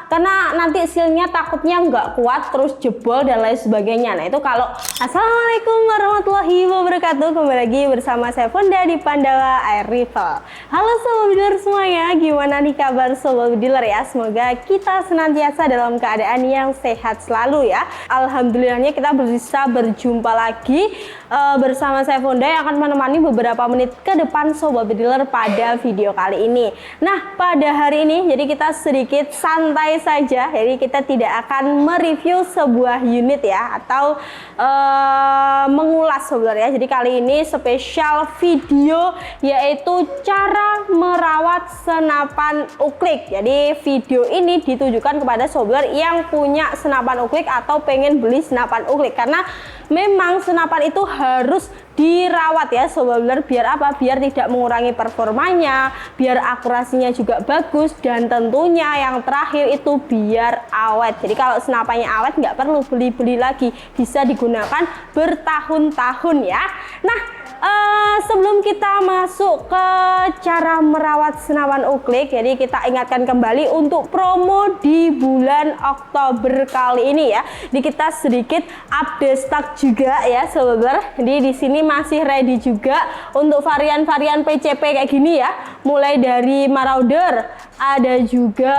karena nanti sealnya takutnya nggak kuat terus jebol dan lain sebagainya. Nah itu kalau Assalamualaikum warahmatullahi wabarakatuh. Kembali lagi bersama saya Fonda di Pandawa Air Rifle. Halo sobat bediler semuanya, gimana nih kabar sobat bediler ya? Semoga kita senantiasa dalam keadaan yang sehat selalu ya. Alhamdulillahnya kita bisa berjumpa lagi bersama saya Fonda yang akan menemani beberapa menit ke depan sobat bediler pada video kali ini. Nah pada hari ini jadi kita sedikit santai saja, jadi kita tidak akan mereview sebuah unit ya atau mengulas sebenarnya. Jadi kali ini spesial video yaitu cara merawat senapan uklik. Jadi video ini ditujukan kepada sobat yang punya senapan uklik atau pengen beli senapan uklik, karena memang senapan itu harus dirawat ya sobat bediler, biar apa? Biar tidak mengurangi performanya, biar akurasinya juga bagus, dan tentunya yang terakhir itu biar awet. Jadi kalau senapannya awet nggak perlu beli-beli lagi, bisa digunakan bertahun-tahun ya. Nah sebelum kita masuk ke cara merawat senapan uklik, jadi kita ingatkan kembali untuk promo di bulan Oktober kali ini ya. Jadi kita sedikit update stok juga ya sobat bediler. Jadi di sini masih ready juga untuk varian-varian PCP kayak gini ya. Mulai dari Marauder, ada juga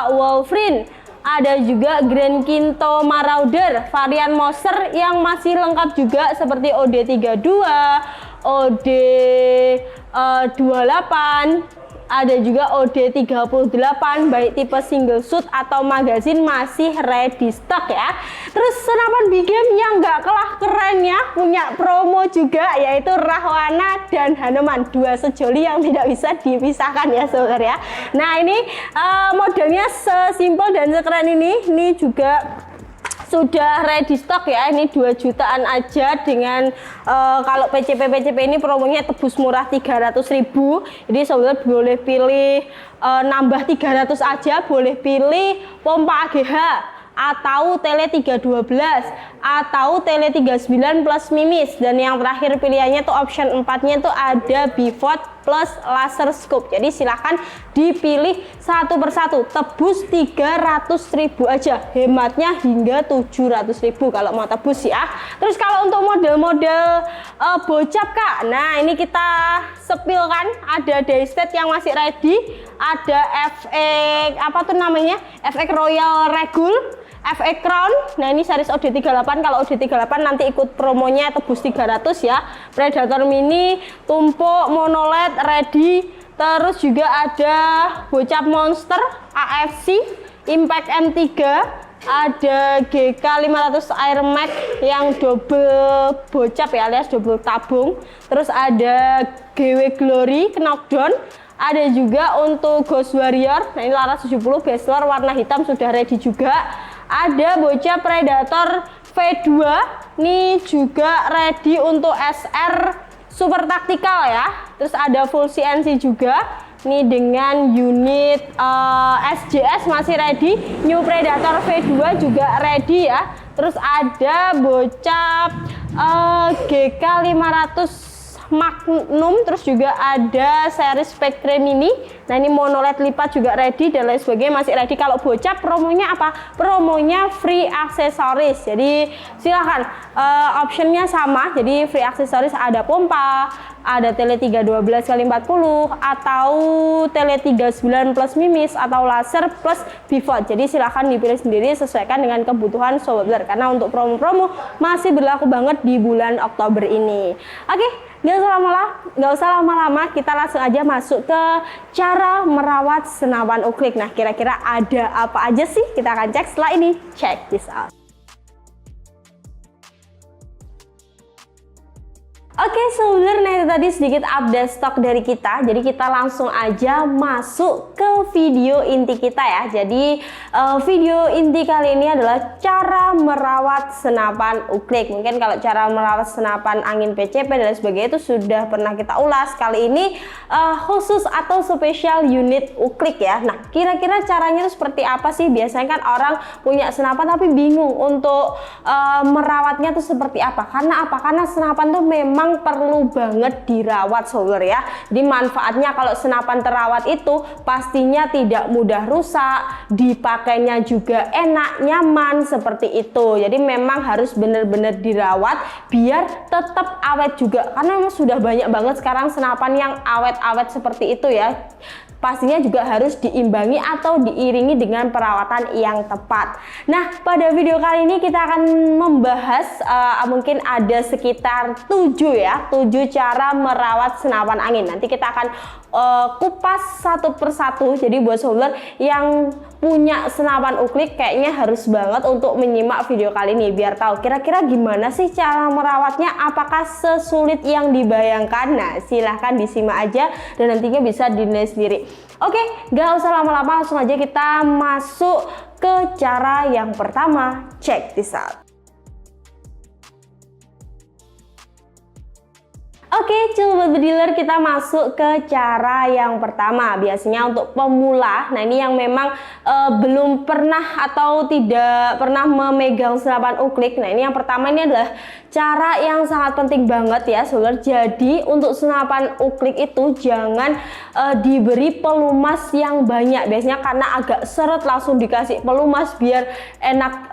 Wolverine, ada juga Grand Kinto Marauder, varian Monster yang masih lengkap juga seperti OD32, OD28, ada juga OD38 baik tipe single shoot atau magazine masih ready stock ya. Terus senapan big game yang nggak kalah kerennya punya promo juga, yaitu Rahwana dan Hanuman, dua sejoli yang tidak bisa dipisahkan ya saudara ya. Nah ini modelnya sesimpel dan sekeren ini juga sudah ready stock ya. Ini 2 jutaan aja dengan kalau PCP ini promonya tebus murah 300.000. Jadi saudara boleh pilih nambah 300 aja, boleh pilih pompa AGH atau tele 312 atau tele 39 plus mimis, dan yang terakhir pilihannya tuh option 4-nya tuh ada bivot plus laser scope. Jadi silahkan dipilih satu persatu, tebus 300.000 aja, hematnya hingga 700.000 kalau mau tebus ya. Terus kalau untuk model-model bocap kak, nah ini kita sepilkan, ada Daystat yang masih ready, ada FX apa tuh namanya, FX Royal Regul, FX Crown. Nah ini series OD38, kalau OD38 nanti ikut promonya tebus 300 ya. Predator Mini, tumpuk, monoled ready. Terus juga ada bocap Monster, AFC, Impact M3, ada GK 500 Air Max yang double bocap ya, alias double tabung. Terus ada GW Glory Knockdown, ada juga untuk Ghost Warrior. Nah ini Laras 70 Bestler warna hitam sudah ready juga. Ada bocap Predator V2, ini juga ready untuk SR super taktikal ya. Terus ada full CNC juga, ini dengan unit SJS masih ready. New Predator V2 juga ready ya. Terus ada bocap GK 500 Magnum, terus juga ada series Spectre Mini. Nah ini monoled lipat juga ready dan lain sebagainya masih ready. Kalau bocap promonya apa? Promonya free aksesoris. Jadi silahkan optionnya sama. Jadi free aksesoris ada pompa, ada tele 312x40 atau tele 39 plus mimis atau laser plus pivot. Jadi silahkan dipilih sendiri, sesuaikan dengan kebutuhan sobat bediler, karena untuk promo-promo masih berlaku banget di bulan Oktober ini. Oke, nggak usah lama-lama, kita langsung aja masuk ke cara merawat senapan uklik. Nah kira-kira ada apa aja sih? Kita akan cek setelah ini. Check this out. Oke sebenarnya tadi sedikit update stok dari kita, jadi kita langsung aja masuk ke video inti kita ya. Jadi video inti kali ini adalah cara merawat senapan uklik. Mungkin kalau cara merawat senapan angin PCP dan sebagainya itu sudah pernah kita ulas. Kali ini khusus atau spesial unit uklik ya. Nah kira-kira caranya itu seperti apa sih? Biasanya kan orang punya senapan tapi bingung untuk merawatnya itu seperti apa. Karena apa? Karena senapan tuh memang memang perlu banget dirawat sobat ya. Jadi manfaatnya kalau senapan terawat itu pastinya tidak mudah rusak, dipakainya juga enak, nyaman seperti itu. Jadi memang harus benar-benar dirawat biar tetap awet juga, karena memang sudah banyak banget sekarang senapan yang awet-awet seperti itu ya. Pastinya juga harus diimbangi atau diiringi dengan perawatan yang tepat. Nah, pada video kali ini kita akan membahas mungkin ada sekitar 7 cara merawat senapan angin. Nanti kita akan kupas satu persatu. Jadi buat sobat yang punya senapan uklik kayaknya harus banget untuk menyimak video kali ini biar tahu kira-kira gimana sih cara merawatnya, apakah sesulit yang dibayangkan. Nah, silahkan disimak aja dan nantinya bisa dinilai sendiri. Oke, gak usah lama-lama, langsung aja kita masuk ke cara yang pertama. Check this out. Oke, sobat bediler, kita masuk ke cara yang pertama. Biasanya untuk pemula, nah ini yang memang belum pernah atau tidak pernah memegang senapan uklik. Nah ini yang pertama, ini adalah cara yang sangat penting banget ya sobat. Jadi untuk senapan uklik itu jangan diberi pelumas yang banyak. Biasanya karena agak seret langsung dikasih pelumas biar enak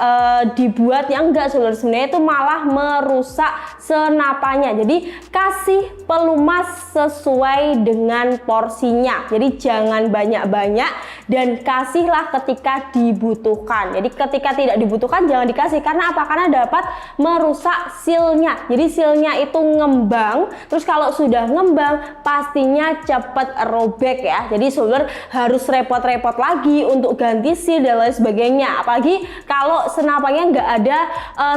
dibuat, yang enggak sobat. Sebenarnya itu malah merusak senapannya. Jadi kasih pelumas sesuai dengan porsinya. Jadi jangan banyak-banyak dan kasihlah ketika dibutuhkan. Jadi ketika tidak dibutuhkan jangan dikasih. Karena apa? Karena dapat merusak silnya. Jadi silnya itu ngembang. Terus kalau sudah ngembang pastinya cepat robek ya. Jadi sobat harus repot-repot lagi untuk ganti sil dan lain sebagainya. Apalagi kalau senapannya nggak ada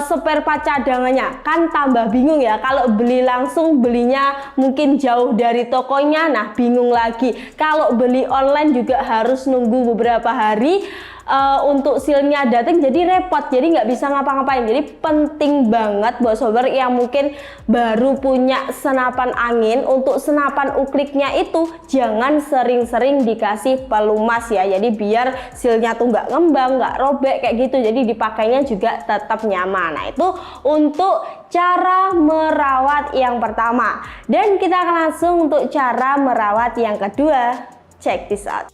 spare part cadangannya, kan tambah bingung ya. Kalau beli langsung, belinya mungkin jauh dari tokonya, nah bingung lagi. Kalau beli online juga harus nunggu beberapa hari untuk silnya datang, jadi repot, jadi nggak bisa ngapa-ngapain. Jadi penting banget buat sobat yang mungkin baru punya senapan angin, untuk senapan ukliknya itu jangan sering-sering dikasih pelumas ya. Jadi biar silnya tuh nggak ngembang, nggak robek kayak gitu, jadi dipakainya juga tetap nyaman. Nah itu untuk cara merawat yang pertama. Dan kita akan langsung untuk cara merawat yang kedua. Check this out.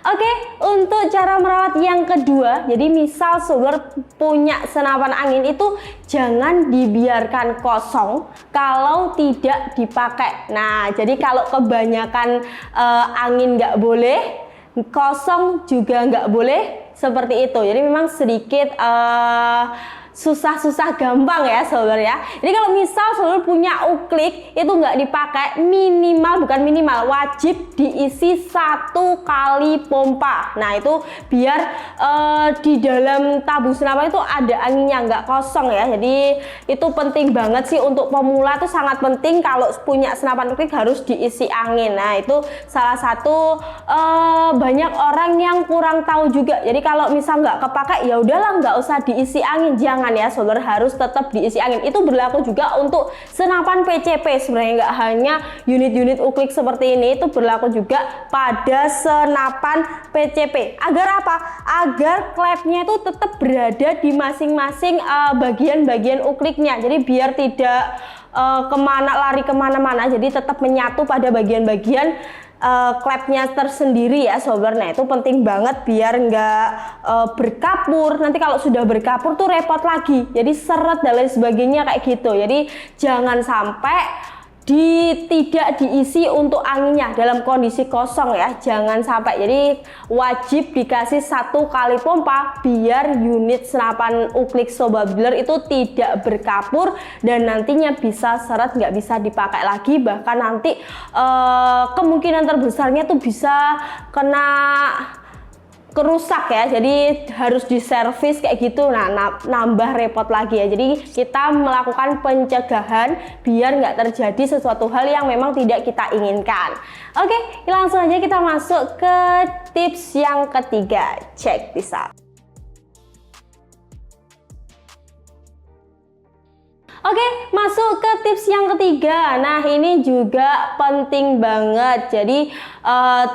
Oke, untuk cara merawat yang kedua, jadi misal sobat punya senapan angin itu jangan dibiarkan kosong kalau tidak dipakai. Nah, jadi kalau kebanyakan angin nggak boleh, kosong juga nggak boleh, seperti itu. Jadi memang sedikit susah-susah gampang ya sobat ya. Jadi kalau misal sobat punya uklik itu nggak dipakai, minimal, bukan minimal, wajib diisi 1 kali pompa. Nah itu biar di dalam tabung senapan itu ada anginnya, nggak kosong ya. Jadi itu penting banget sih untuk pemula, tuh sangat penting kalau punya senapan uklik harus diisi angin. Nah itu salah satu banyak orang yang kurang tahu juga. Jadi kalau misal nggak kepakai ya udahlah, nggak usah diisi angin, jangan ya sobat, harus tetap diisi angin. Itu berlaku juga untuk senapan PCP sebenarnya, nggak hanya unit-unit uklik seperti ini, itu berlaku juga pada senapan PCP. Agar apa? Agar klepnya itu tetap berada di masing-masing bagian-bagian ukliknya. Jadi biar tidak lari kemana-mana, jadi tetap menyatu pada bagian-bagian klepnya tersendiri ya sobat. Nah itu penting banget biar nggak berkapur. Nanti kalau sudah berkapur tuh repot lagi, jadi seret dan lain sebagainya kayak gitu. Jadi jangan sampai tidak diisi untuk anginnya dalam kondisi kosong ya, jangan sampai. Jadi wajib dikasih 1 kali pompa biar unit senapan uklik sobat bediler itu tidak berkapur dan nantinya bisa seret, nggak bisa dipakai lagi. Bahkan nanti kemungkinan terbesarnya tuh bisa kena kerusak ya, jadi harus diservis kayak gitu. Nah nambah repot lagi ya. Jadi kita melakukan pencegahan biar nggak terjadi sesuatu hal yang memang tidak kita inginkan. Oke, langsung aja kita masuk ke tips yang ketiga. Check this out. Oke, masuk ke tips yang ketiga. Nah, ini juga penting banget. Jadi,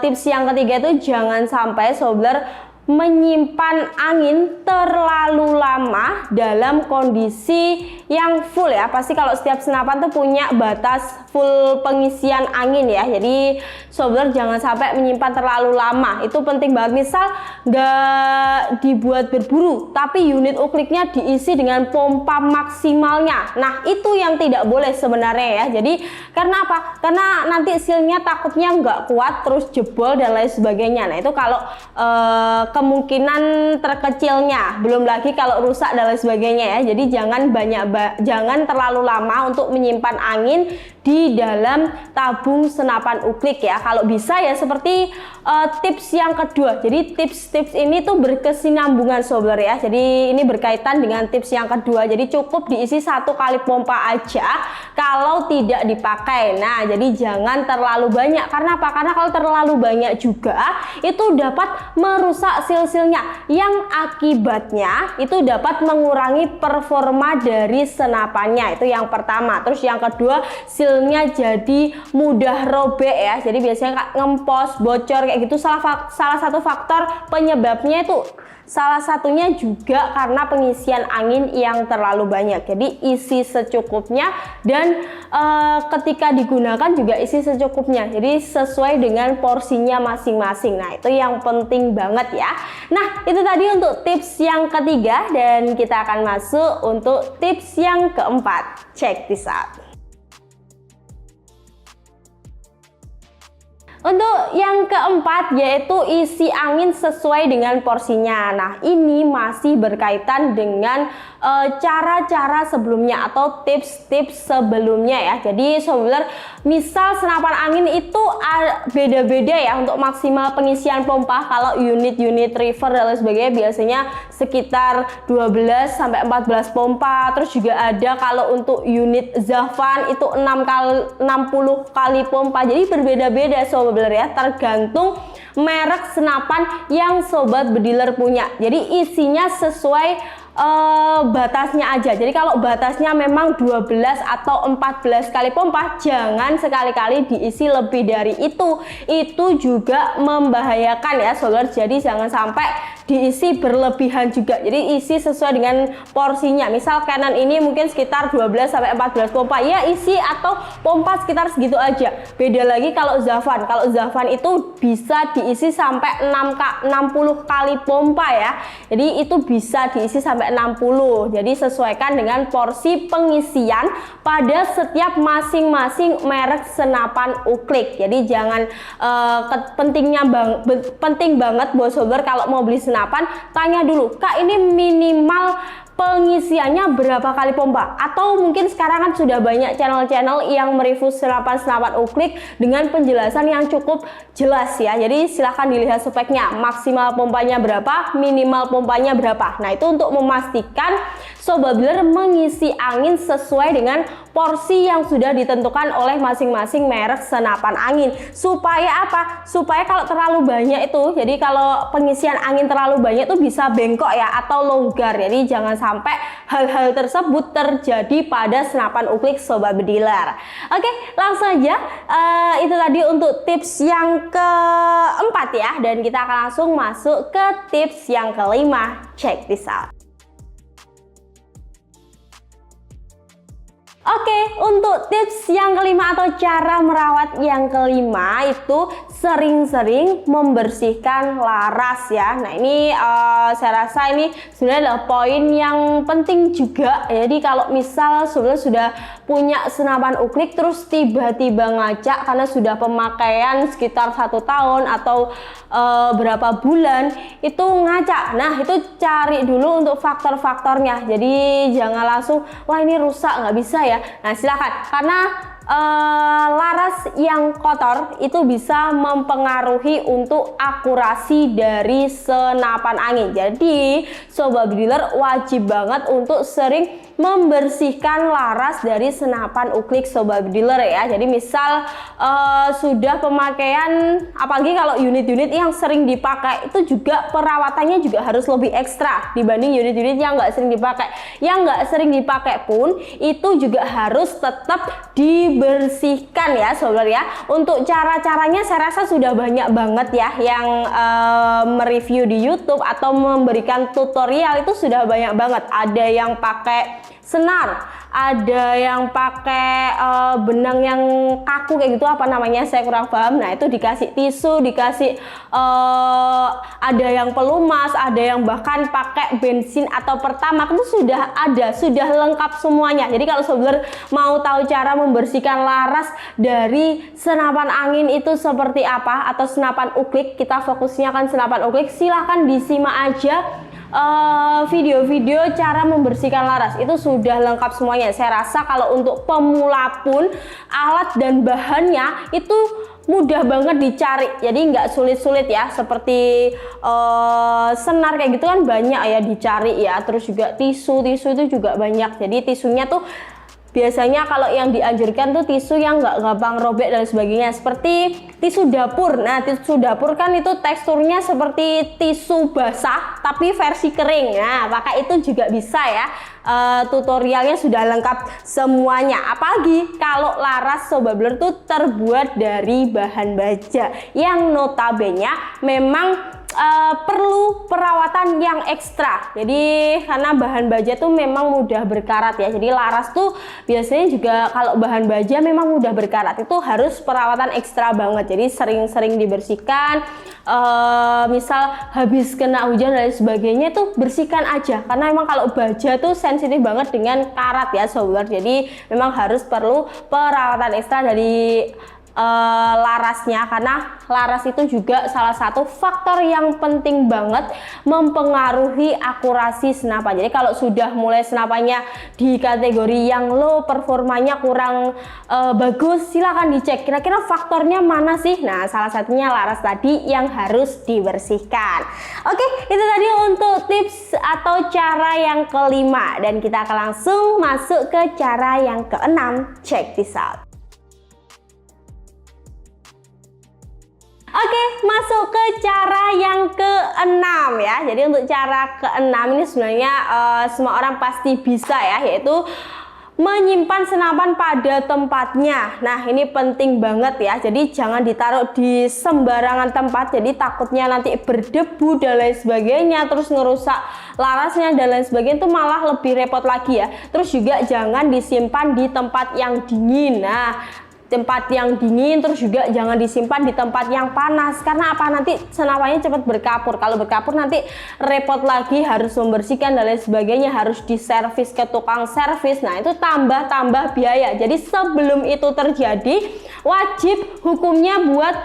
tips yang ketiga itu jangan sampai sobat menyimpan angin terlalu lama dalam kondisi yang full ya. Pasti kalau setiap senapan tuh punya batas full pengisian angin ya. Jadi sobat jangan sampai menyimpan terlalu lama. Itu penting banget. Misal nggak dibuat berburu, tapi unit ukliknya diisi dengan pompa maksimalnya. Nah itu yang tidak boleh sebenarnya ya. Jadi karena apa? Karena nanti sealnya takutnya nggak kuat terus jebol dan lain sebagainya. Nah itu kalau kemungkinan terkecilnya, belum lagi kalau rusak dan lain sebagainya ya. Jadi jangan terlalu lama untuk menyimpan angin di dalam tabung senapan uklik ya. Kalau bisa ya seperti tips yang kedua. Jadi tips-tips ini tuh berkesinambungan sobat ya. Jadi ini berkaitan dengan tips yang kedua. Jadi cukup diisi 1 kali pompa aja kalau tidak dipakai. Nah jadi jangan terlalu banyak. Karena apa? Karena kalau terlalu banyak juga itu dapat merusak seal-sealnya, yang akibatnya itu dapat mengurangi performa dari senapannya. Itu yang pertama. Terus yang kedua, sealnya jadi mudah robek ya. Jadi biasanya ngempos, bocor kayak gitu. Salah satu faktor penyebabnya itu salah satunya juga karena pengisian angin yang terlalu banyak. Jadi isi secukupnya dan ketika digunakan juga isi secukupnya. Jadi sesuai dengan porsinya masing-masing. Nah itu yang penting banget ya. Nah itu tadi untuk tips yang ketiga dan kita akan masuk untuk tips yang keempat. Check this out. Untuk yang keempat yaitu isi angin sesuai dengan porsinya. Nah ini masih berkaitan dengan cara-cara sebelumnya atau tips-tips sebelumnya ya. Jadi sobat, misal senapan angin itu beda-beda ya untuk maksimal pengisian pompa. Kalau unit-unit river dan lain sebagainya biasanya sekitar 12 sampai 14 pompa. Terus juga ada kalau untuk unit Zavan itu 60 kali pompa. Jadi berbeda-beda sobat ya, tergantung merek senapan yang sobat bediler punya. Jadi isinya sesuai batasnya aja. Jadi kalau batasnya memang 12 atau 14 kali pompa, jangan sekali-kali diisi lebih dari itu. Itu juga membahayakan ya sobat. Jadi jangan sampai diisi berlebihan juga. Jadi isi sesuai dengan porsinya. Misal Canon ini mungkin sekitar 12 sampai 14 pompa, ya isi atau pompa sekitar segitu aja. Beda lagi kalau Zavan. Kalau Zavan itu bisa diisi sampai 60 kali pompa ya. Jadi itu bisa diisi sampai 60. Jadi sesuaikan dengan porsi pengisian pada setiap masing-masing merek senapan uklik. Jadi jangan penting banget buat sobat kalau mau beli senapan, tanya dulu, Kak ini minimal pengisiannya berapa kali pompa? Atau mungkin sekarang kan sudah banyak channel-channel yang mereview senapan uklik dengan penjelasan yang cukup jelas ya. Jadi silahkan dilihat speknya, maksimal pompanya berapa, minimal pompanya berapa. Nah itu untuk memastikan sobat bediler mengisi angin sesuai dengan porsi yang sudah ditentukan oleh masing-masing merek senapan angin. Supaya apa? Supaya kalau terlalu banyak itu, jadi kalau pengisian angin terlalu banyak itu bisa bengkok ya atau longgar. Jadi jangan sampai hal-hal tersebut terjadi pada senapan uklik sobat bediler. Oke, langsung aja. Itu tadi untuk tips yang keempat ya, dan kita akan langsung masuk ke tips yang kelima. Check this out. Oke, untuk tips yang kelima atau cara merawat yang kelima itu sering-sering membersihkan laras ya. Nah ini saya rasa ini sebenarnya adalah poin yang penting juga. Jadi kalau misal sudah punya senapan uklik terus tiba-tiba ngacak karena sudah pemakaian sekitar 1 tahun atau berapa bulan itu ngacak. Nah itu cari dulu untuk faktor-faktornya. Jadi jangan langsung wah ini rusak nggak bisa ya. Nah silakan, karena laras yang kotor itu bisa mempengaruhi untuk akurasi dari senapan angin. Jadi sobat bediler wajib banget untuk sering membersihkan laras dari senapan uklik Sobat Bediler ya. Jadi misal sudah pemakaian, apalagi kalau unit-unit yang sering dipakai itu juga perawatannya juga harus lebih ekstra dibanding unit-unit yang nggak sering dipakai. Yang nggak sering dipakai pun itu juga harus tetap dibersihkan ya Sobat ya. Untuk cara-caranya saya rasa sudah banyak banget ya yang mereview di YouTube atau memberikan tutorial, itu sudah banyak banget. Ada yang pakai senar, ada yang pakai benang yang kaku kayak gitu, apa namanya saya kurang paham. Nah itu dikasih tisu, dikasih ada yang pelumas, ada yang bahkan pakai bensin atau pertamax, itu sudah ada, sudah lengkap semuanya. Jadi kalau Sobat mau tahu cara membersihkan laras dari senapan angin itu seperti apa, atau senapan uklik, kita fokusnya kan senapan uklik, silahkan disimak aja video-video cara membersihkan laras, itu sudah lengkap semuanya. Saya rasa kalau untuk pemula pun alat dan bahannya itu mudah banget dicari, jadi nggak sulit-sulit ya. Seperti senar kayak gitu kan banyak ya dicari ya, terus juga tisu itu juga banyak. Jadi tisunya tuh biasanya kalau yang dianjurkan tuh tisu yang nggak gampang robek dan sebagainya, seperti tisu dapur. Nah tisu dapur kan itu teksturnya seperti tisu basah tapi versi kering. Nah pakai itu juga bisa ya. Tutorialnya sudah lengkap semuanya. Apalagi kalau laras Sobat Bediler tuh terbuat dari bahan baja yang notabene memang perlu perawatan yang ekstra. Jadi karena bahan baja tuh memang mudah berkarat ya. Jadi laras tuh biasanya juga kalau bahan baja memang mudah berkarat, itu harus perawatan ekstra banget. Jadi sering-sering dibersihkan. Misal habis kena hujan dan sebagainya tuh bersihkan aja, karena memang kalau baja tuh sensitif banget dengan karat ya Sobat. Jadi memang harus perlu perawatan ekstra dari larasnya, karena laras itu juga salah satu faktor yang penting banget mempengaruhi akurasi senapan. Jadi kalau sudah mulai senapannya di kategori yang low, performanya kurang bagus, silahkan dicek kira-kira faktornya mana sih. Nah salah satunya laras tadi yang harus dibersihkan. Oke, itu tadi untuk tips atau cara yang kelima, dan kita akan langsung masuk ke cara yang keenam. Check this out. Oke, masuk ke cara yang keenam ya. Jadi untuk cara keenam ini sebenarnya semua orang pasti bisa ya, yaitu menyimpan senapan pada tempatnya. Nah ini penting banget ya. Jadi jangan ditaruh di sembarangan tempat, jadi takutnya nanti berdebu dan lain sebagainya, terus ngerusak larasnya dan lain sebagainya, itu malah lebih repot lagi ya. Terus juga jangan disimpan di tempat yang dingin. Nah tempat yang dingin, terus juga jangan disimpan di tempat yang panas. Karena apa? Nanti senapannya cepat berkapur. Kalau berkapur nanti repot lagi, harus membersihkan dan lain sebagainya, harus diservis ke tukang servis. Nah itu tambah biaya. Jadi sebelum itu terjadi, wajib hukumnya buat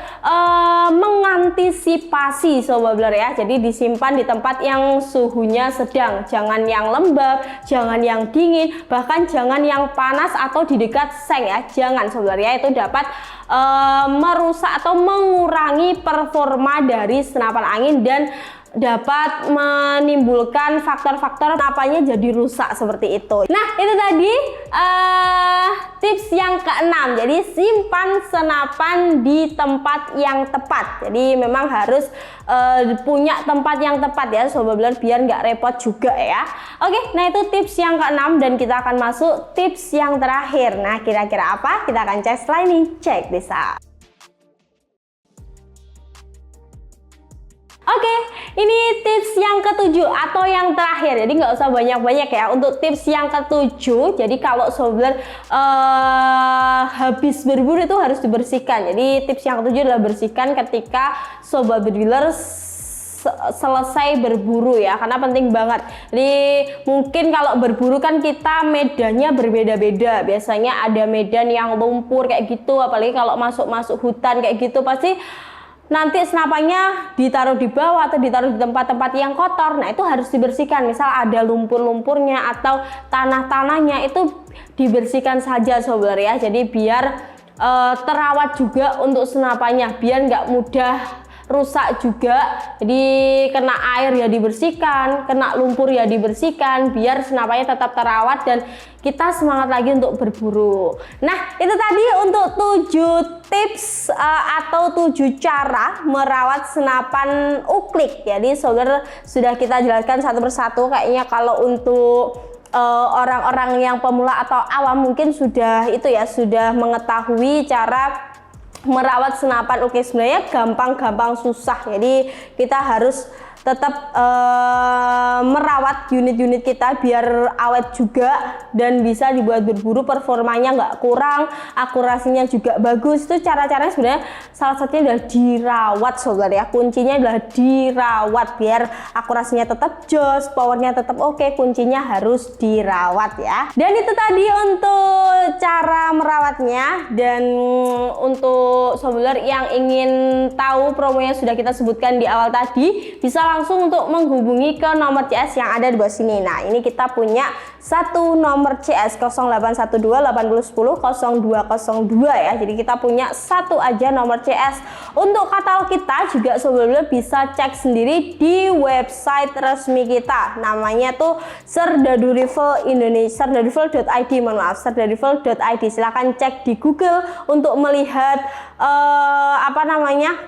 mengantisipasi Sobat Bediler ya. Jadi disimpan di tempat yang suhunya sedang, jangan yang lembab, jangan yang dingin, bahkan jangan yang panas atau di dekat seng ya. Jangan Sobat Bediler ya, itu dapat merusak atau mengurangi performa dari senapan angin dan dapat menimbulkan faktor-faktor senapannya jadi rusak seperti itu. Nah itu tadi tips yang keenam. Jadi simpan senapan di tempat yang tepat. Jadi memang harus punya tempat yang tepat ya Sobat Bediler, biar nggak repot juga ya. Oke, nah itu tips yang keenam, dan kita akan masuk tips yang terakhir. Nah kira-kira apa? Kita akan cek setelah ini. Check this out. Oke, ini tips yang ketujuh atau yang terakhir. Jadi nggak usah banyak-banyak ya untuk tips yang ketujuh. Jadi kalau Sobat habis berburu itu harus dibersihkan. Jadi tips yang ketujuh adalah bersihkan ketika Sobat Bediler selesai berburu ya, karena penting banget. Jadi mungkin kalau berburu kan kita medannya berbeda-beda. Biasanya ada medan yang lumpur kayak gitu, apalagi kalau masuk hutan kayak gitu, pasti nanti senapannya ditaruh di bawah atau ditaruh di tempat-tempat yang kotor. Nah itu harus dibersihkan. Misal ada lumpur-lumpurnya atau tanah-tanahnya, itu dibersihkan saja Sobat ya. Jadi biar terawat juga untuk senapannya, biar nggak mudah rusak juga. Jadi kena air ya dibersihkan, kena lumpur ya dibersihkan, biar senapannya tetap terawat dan kita semangat lagi untuk berburu. Nah, itu tadi untuk 7 tips atau 7 cara merawat senapan uklik. Jadi sudah kita jelaskan satu persatu. Kayaknya kalau untuk orang-orang yang pemula atau awam mungkin sudah mengetahui cara merawat senapan uklik. Sebenarnya gampang-gampang susah. Jadi kita harus tetap merawat unit-unit kita biar awet juga dan bisa dibuat berburu, performanya nggak kurang, akurasinya juga bagus. Itu cara-caranya sebenarnya salah satunya adalah dirawat sobat ya. Kuncinya adalah dirawat biar akurasinya tetap jos, powernya tetap oke. Kuncinya harus dirawat ya. Dan itu tadi untuk cara merawatnya. Dan untuk sobat yang ingin tahu promonya sudah kita sebutkan di awal tadi, bisa langsung untuk menghubungi ke nomor CS yang ada di bawah sini. Nah, ini kita punya satu nomor CS 0812 8010 0202 ya. Jadi kita punya satu aja nomor CS. Untuk katalog kita juga sebelumnya bisa cek sendiri di website resmi kita. Namanya tuh Serdadu Rifle Indonesia, serdadurifle.id, serdadurifle.id. Silahkan cek di Google untuk melihat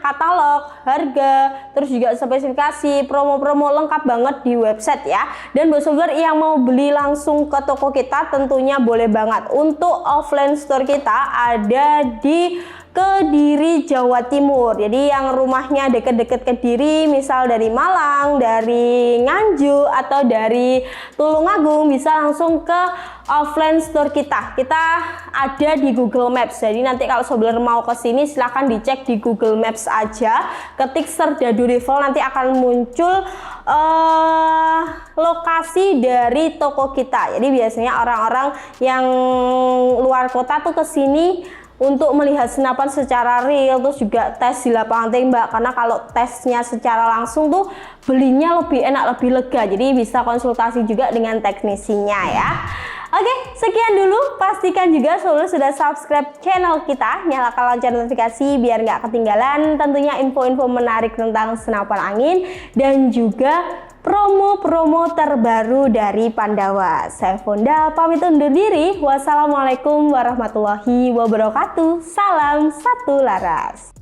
katalog, harga, terus juga spesifikasi, promo-promo lengkap banget di website ya. Dan buat sobat yang mau beli langsung ke toko kita tentunya boleh banget. Untuk offline store kita ada di Kediri, Jawa Timur. Jadi yang rumahnya deket-deket Kediri, misal dari Malang, dari Nganjuk, atau dari Tulungagung, bisa langsung ke offline store kita. Kita ada di Google Maps. Jadi nanti kalau sobat mau ke sini silahkan dicek di Google Maps aja. Ketik Serdadu Rifle nanti akan muncul lokasi dari toko kita. Jadi biasanya orang-orang yang luar kota tuh ke sini untuk melihat senapan secara real, terus juga tes di lapangan tembak. Karena kalau tesnya secara langsung tuh belinya lebih enak, lebih lega. Jadi bisa konsultasi juga dengan teknisinya ya. Oke, sekian dulu. Pastikan juga sudah subscribe channel kita, nyalakan lonceng notifikasi biar nggak ketinggalan tentunya info-info menarik tentang senapan angin dan juga promo-promo terbaru dari Pandawa. Saya Fonda pamit undur diri. Wassalamualaikum warahmatullahi wabarakatuh. Salam satu laras.